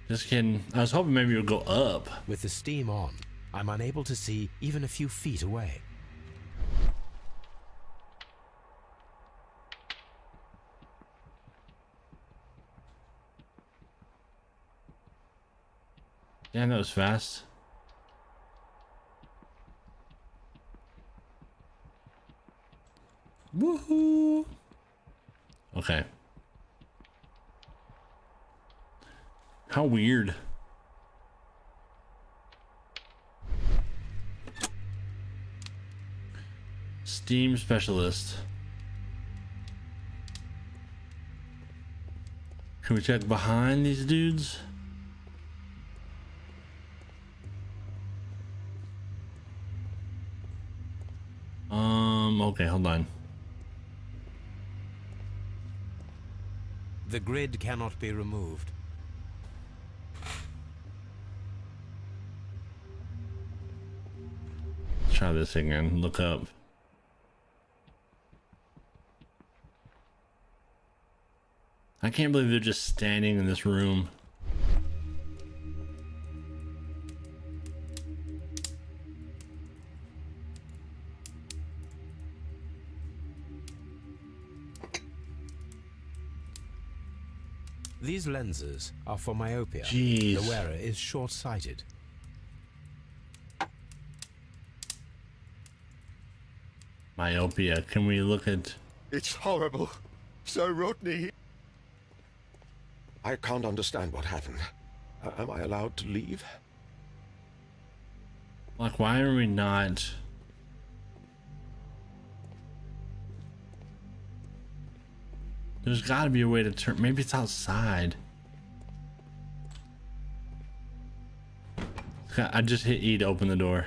Speaker 1: Just kidding. I was hoping maybe it would go up.
Speaker 3: With the steam on, I'm unable to see even a few feet away.
Speaker 1: Damn, that was fast. Woohoo! Okay. How weird. Steam specialist. Can we check behind these dudes? Okay, hold on.
Speaker 3: The grid cannot be removed.
Speaker 1: Let's try this again. Look up. I can't believe they're just standing in this room.
Speaker 3: These lenses are for myopia.
Speaker 1: Jeez.
Speaker 3: The wearer is short-sighted.
Speaker 1: Myopia. Can we look at...
Speaker 9: It's horrible. So Rodney...
Speaker 7: I can't understand what happened. Am I allowed to leave?
Speaker 1: Like, why are we not... There's got to be a way to turn... Maybe it's outside. I just hit E to open the door.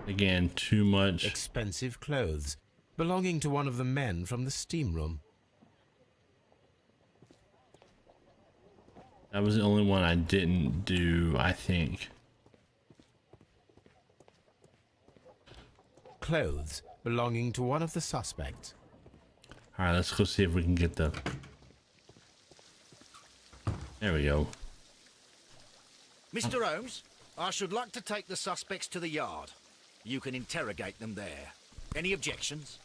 Speaker 1: Again, too much.
Speaker 3: Expensive clothes belonging to one of the men from the steam room.
Speaker 1: That was the only one I didn't do, I think.
Speaker 3: Clothes belonging to one of the suspects.
Speaker 1: All right, let's go see if we can get the... There we go.
Speaker 5: Mr. Holmes, I should like to take the suspects to the yard. You can interrogate them there. Any objections?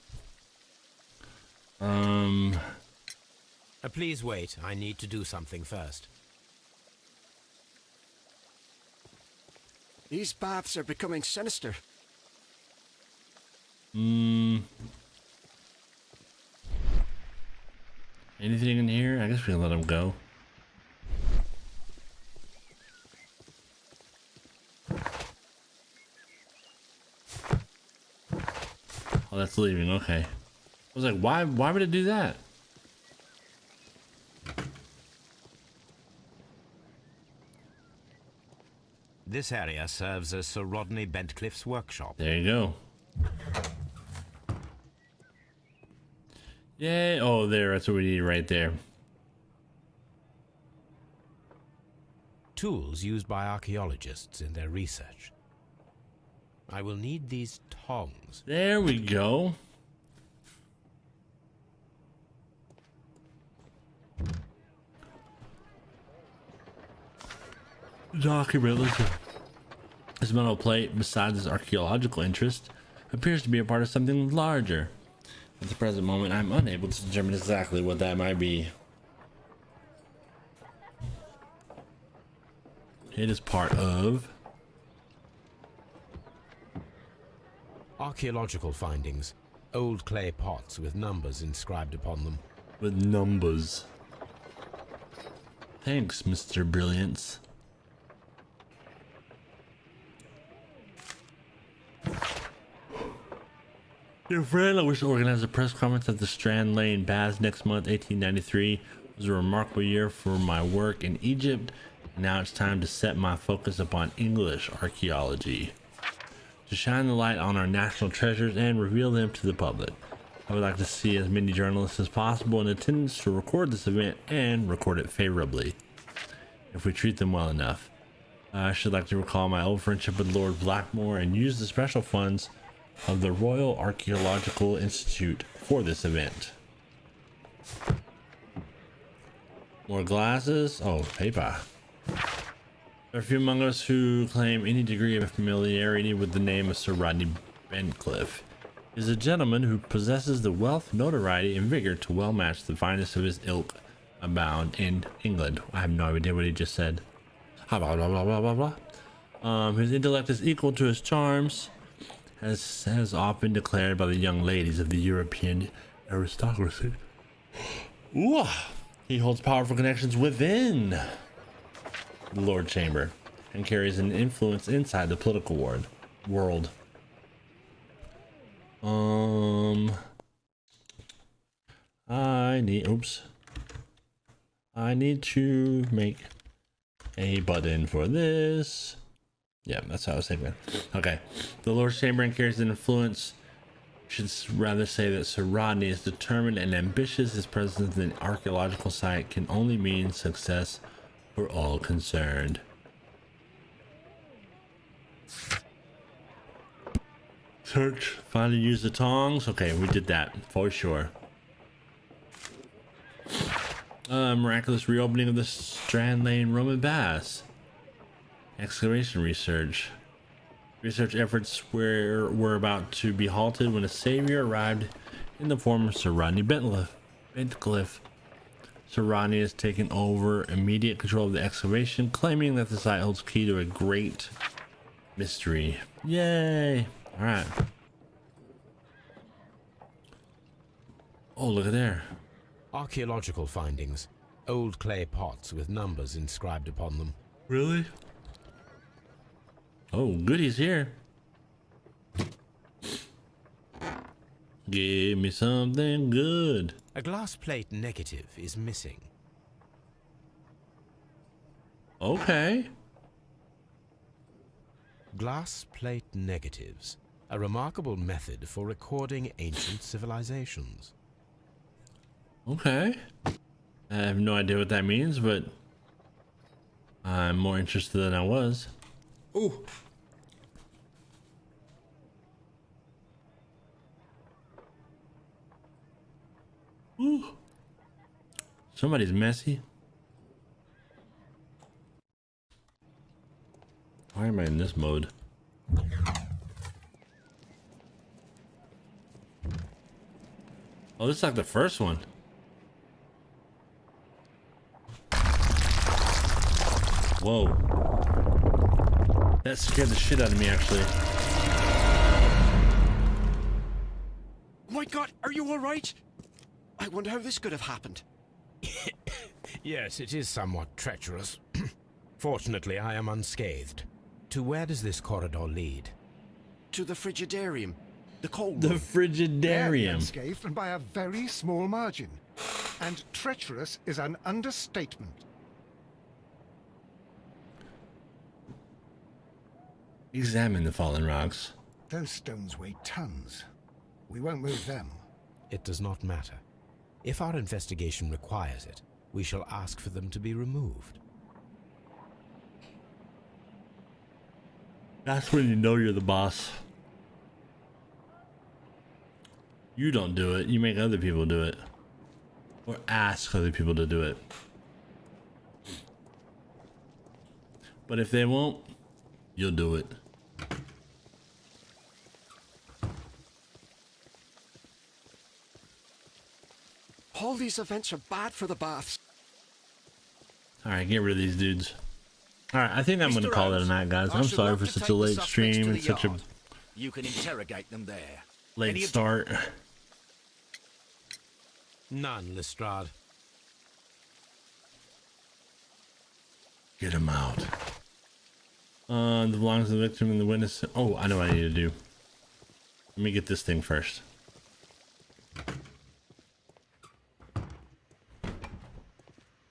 Speaker 3: Please wait. I need to do something first.
Speaker 6: These baths are becoming sinister.
Speaker 1: Anything in here? I guess we can let them go. Oh, that's leaving. Okay. I was like, why would it do that?
Speaker 3: This area serves as Sir Rodney Bentcliffe's workshop.
Speaker 1: There you go. Yay. Oh, there. That's what we need right there.
Speaker 3: Tools used by archaeologists in their research. I will need these tongs.
Speaker 1: There we go. Document. This metal plate, besides its archaeological interest, appears to be a part of something larger. At the present moment, I'm unable to determine exactly what that might be. It is part of...
Speaker 3: Archaeological findings. Old clay pots with numbers inscribed upon them.
Speaker 1: With numbers. Thanks, Mr. Brilliance. Dear friend, I wish to organize a press conference at the Strand Lane Baths next month. 1893 was a remarkable year for my work in Egypt. And now it's time to set my focus upon English archaeology, to shine the light on our national treasures and reveal them to the public. I would like to see as many journalists as possible in attendance to record this event and record it favorably, if we treat them well enough. I should like to recall my old friendship with Lord Blackmore and use the special funds of the Royal Archaeological Institute for this event. More glasses. Oh, paper. There are few among us who claim any degree of familiarity with the name of Sir Rodney Bentcliffe. He is a gentleman who possesses the wealth, notoriety, and vigor to well match the finest of his ilk abound in England. I have no idea what he just said. Blah, blah, blah, blah, blah, blah. His intellect is equal to his charms, as has often declared by the young ladies of the European aristocracy. Ooh, he holds powerful connections within the Lord Chamber and carries an influence inside the political world. I need to make a button for this. Yeah, that's how I was thinking. Okay. The Lord's Chamber carries an influence Should rather say that Sir Rodney is determined and ambitious. His presence in the archaeological site can only mean success for all concerned. Search. Finally use the tongs. Okay, we did that for sure. Miraculous reopening of the Strand Lane Roman baths. Excavation research. Research efforts were about to be halted when a savior arrived in the form of Sir Rodney Bentcliffe. Sir Rodney has taken over immediate control of the excavation, claiming that the site holds key to a great mystery. Yay! Alright. Oh, look at there.
Speaker 3: Archaeological findings. Old clay pots with numbers inscribed upon them.
Speaker 1: Really? Oh, goodies here. Give me something good.
Speaker 3: A glass plate negative is missing.
Speaker 1: Okay.
Speaker 3: Glass plate negatives. A remarkable method for recording ancient civilizations.
Speaker 1: Okay. I have no idea what that means, but I'm more interested than I was. Ooh. Ooh. Somebody's messy. Why am I in this mode? Oh, this is like the first one. Whoa. That scared the shit out of me, actually.
Speaker 6: Oh my God, are you all right? I wonder how this could have happened.
Speaker 3: Yes, it is somewhat treacherous. Fortunately, I am unscathed. To where does this corridor lead?
Speaker 6: To the Frigidarium. The cold
Speaker 1: The
Speaker 6: room.
Speaker 1: Frigidarium.
Speaker 2: Unscathed and by a very small margin. And treacherous is an understatement.
Speaker 1: Examine the fallen rocks.
Speaker 2: Those stones weigh tons. We won't move them.
Speaker 3: It does not matter. If our investigation requires it, we shall ask for them to be removed.
Speaker 1: That's when you know you're the boss. You don't do it, you make other people do it. Or ask other people to do it. But if they won't, you'll do it.
Speaker 6: All these events are bad for the baths.
Speaker 1: Alright, get rid of these dudes. Alright, I think I'm going to call it a night, guys. I'm sorry for such a late stream and such a
Speaker 5: You can interrogate them there.
Speaker 1: late start.
Speaker 3: None, Lestrade.
Speaker 1: Get him out. The belongs of the victim and the witness. Oh, I know what I need to do. Let me get this thing first.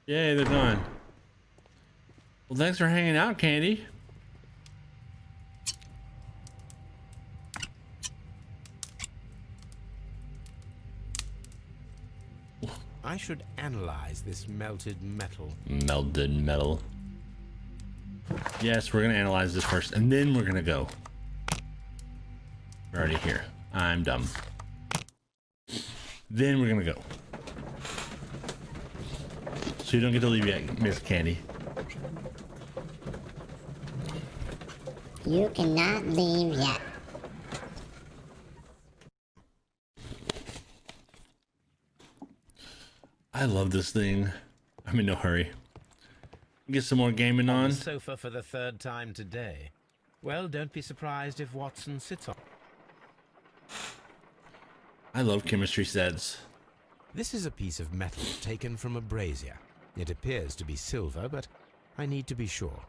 Speaker 1: Yay, they're gone. Well, thanks for hanging out, Candy.
Speaker 3: I should analyze this melted metal.
Speaker 1: Melted metal. Yes, we're gonna analyze this first, and then we're gonna go. We're already here. I'm dumb. Then we're gonna go. So you don't get to leave yet, Miss Candy.
Speaker 10: You cannot leave yet.
Speaker 1: I love this thing. I'm in no hurry. Get some more gaming on.
Speaker 3: The sofa for the third time today. Well, don't be surprised if Watson sits on.
Speaker 1: I love chemistry sets.
Speaker 3: This is a piece of metal taken from a brazier. It appears to be silver, but I need to be sure.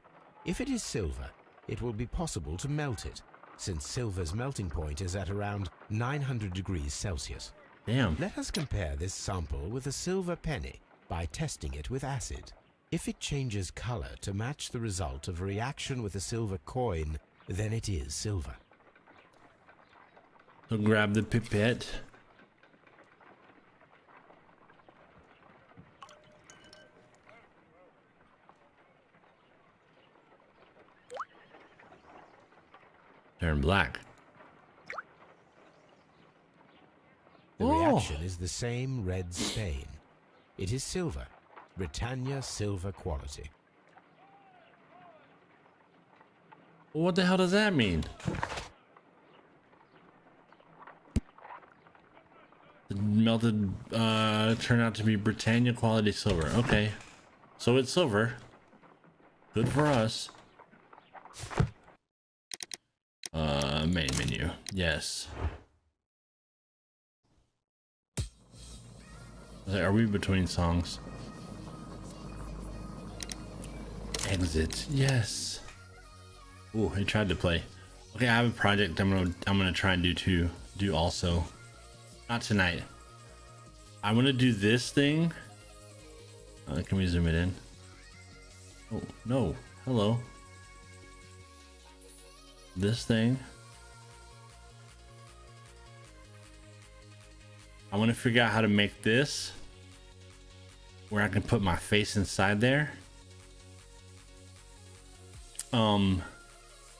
Speaker 3: If it is silver, it will be possible to melt it, since silver's melting point is at around 900 degrees Celsius.
Speaker 1: Damn.
Speaker 3: Let us compare this sample with a silver penny by testing it with acid. If it changes color to match the result of a reaction with a silver coin, then it is silver.
Speaker 1: So grab the pipette. Turn black.
Speaker 3: The reaction is the same red stain. It is silver. Britannia silver quality.
Speaker 1: What the hell does that mean? The melted turned out to be Britannia quality silver. Okay. So it's silver. Good for us. Main menu. Yes. Are we between songs? Exit. Yes. Ooh, he tried to play. Okay, I have a project I'm gonna try and do also. Not tonight. I want to do this thing. Can we zoom it in? Oh no! Hello. This thing. I want to figure out how to make this where I can put my face inside there.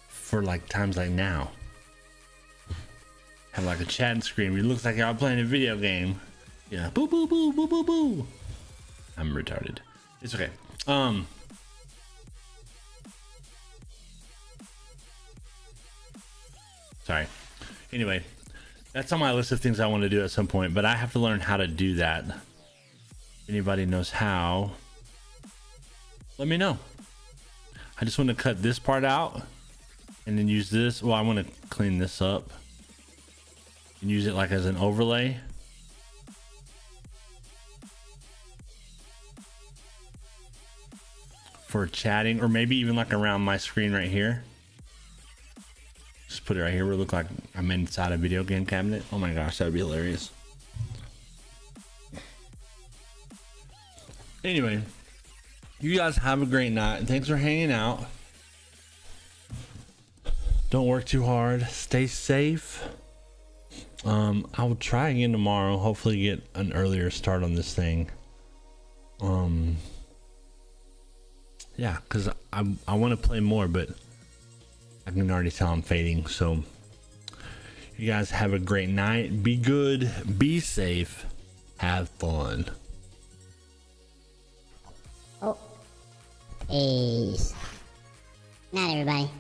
Speaker 1: For like times like now. Have like a chat screen. It looks like y'all playing a video game. Yeah. Boo boo boo boo boo boo. I'm retarded. It's okay. Sorry. Anyway, that's on my list of things I want to do at some point, but I have to learn how to do that. If anybody knows how, let me know. I just want to cut this part out and then use this. Well, I want to clean this up and use it like as an overlay. For chatting, or maybe even like around my screen right here. Just put it right here where it look like I'm inside a video game cabinet. Oh my gosh, that would be hilarious. Anyway, you guys have a great night. Thanks for hanging out. Don't work too hard. Stay safe. I will try again tomorrow. Hopefully get an earlier start on this thing. Yeah, because I want to play more, but I can already tell I'm fading. So you guys have a great night. Be good. Be safe. Have fun.
Speaker 10: Oh. Peace. Night, everybody.